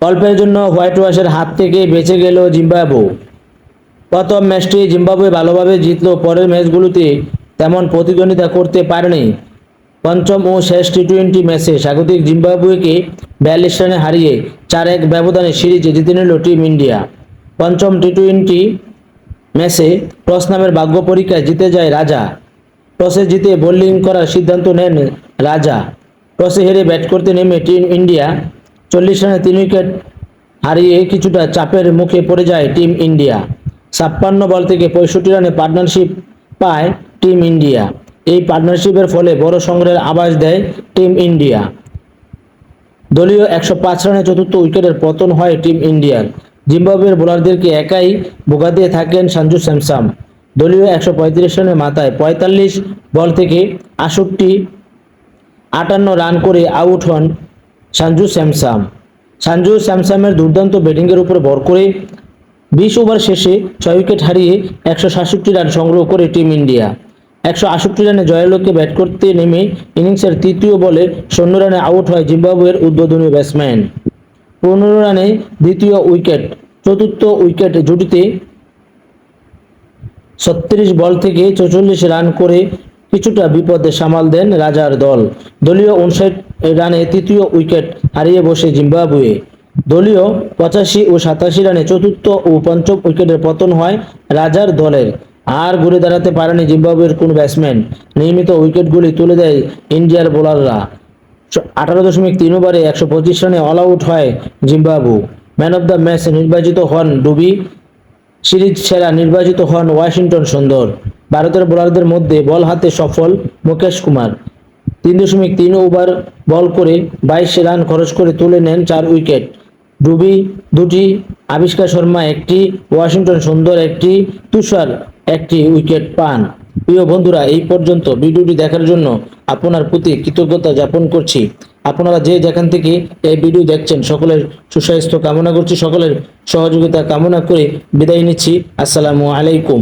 অল্পের জন্য হোয়াইট ওয়াশের হাত থেকে বেঁচে গেল জিম্বাবুয়ে। প্রথম ম্যাচটি জিম্বাবুয়ে ভালোভাবে জিতল, পরের ম্যাচগুলোতে তেমন প্রতিদ্বন্দ্বিতা করতে পারেনি। পঞ্চম ও শেষ টি-টোয়েন্টি ম্যাচে স্বাগতিক জিম্বাবুয়েকে 42 রানে হারিয়ে 4-1 ব্যবধানে সিরিজ জিতে নিল টিম ইন্ডিয়া। পঞ্চম টি-টোয়েন্টি ম্যাচে টস নামের ভাগ্য পরীক্ষায় জিতে যায় রাজা। টসে জিতে বোলিং করার সিদ্ধান্ত নেন রাজা। টসে হেরে ব্যাট করতে নেমে টিম ইন্ডিয়া 40 রানে 3 উইকেট হারিয়ে কিছুটা চাপের মুখে পড়ে যায় টিম ইন্ডিয়া। 56 বল থেকে 65 রানে পার্টনারশিপ পায় টিম ইন্ডিয়া। এই পার্টনারশিপের ফলে বড় সংগ্রহের আভাস দেয় টিম ইন্ডিয়া। দলীয় 105 রানে চতুর্থ উইকেটের পতন হয় টিম ইন্ডিয়ার। জিম্বাবুয়ের বোলারদেরকে একাই ভোগাতে থাকেন সঞ্জু স্যামসন। দলীয় 135 রানের মাথায় 45 বল থেকে 58 রান করে আউট হন সঞ্জু স্যামসন। সঞ্জু স্যামসনের দুর্দান্ত ব্যাটিংয়ের উপর ভর করে 20 ওভার শেষে 6 উইকেট হারিয়ে 167 রান সংগ্রহ করে টিম ইন্ডিয়া। 168 রানে জয়ের লক্ষ্যে ব্যাট করতে নেমে ইনিংসের তৃতীয় বলে 0 রানে আউট হয় জিম্বাবুয়ের উদ্বোধনী ব্যাটসম্যান। 15 রানে দ্বিতীয় উইকেট। চতুর্থ উইকেট জুটিতে 36 বল থেকে 44 রান করে কিছুটা বিপদে সামাল দেন রাজার দল। দলীয় 59 রানে তৃতীয় উইকেট হারিয়ে বসে জিম্বাবুয়ে। দলীয় 85 ও 87 রানে চতুর্থ ও পঞ্চম উইকেটের পতন হয় রাজার দলের। আর ঘুরে দাঁড়াতে পারেনি জিম্বাবুয়ের কোন ব্যাটসম্যান। নিয়মিত উইকেটগুলি তুলে দেয় ইন্ডিয়ার বোলাররা। 18.3 ওভারে 125 রানে অল আউট হয় Zimbabwe. Man of the match নির্বাচিত হন ডুবি। সিরিজ সেরা নির্বাচিত হন ওয়াশিংটন সুন্দর। ভারতের বোলারদের মধ্যে বল হাতে সফল মুকেশ কুমার। 3.3 ওভার বল করে 22 রান খরচ করে তুলে নেন 4 উইকেট। ডুবি 2টি, আবিষ্কার শর্মা 1টি, ওয়াশিংটন সুন্দর 1টি, তুষার 1টি উইকেট পান। প্রিয় বন্ধুরা, এই পর্যন্ত ভিডিওটি দেখার জন্য আপনার প্রতি কৃতজ্ঞতা জ্ঞাপন করছি। আপনারা যে যেখান থেকে এই ভিডিও দেখছেন সকলের সুস্বাস্থ্য কামনা করছি, সকলের সহযোগিতা কামনা করে বিদায় নিচ্ছি। আসসালামু আলাইকুম।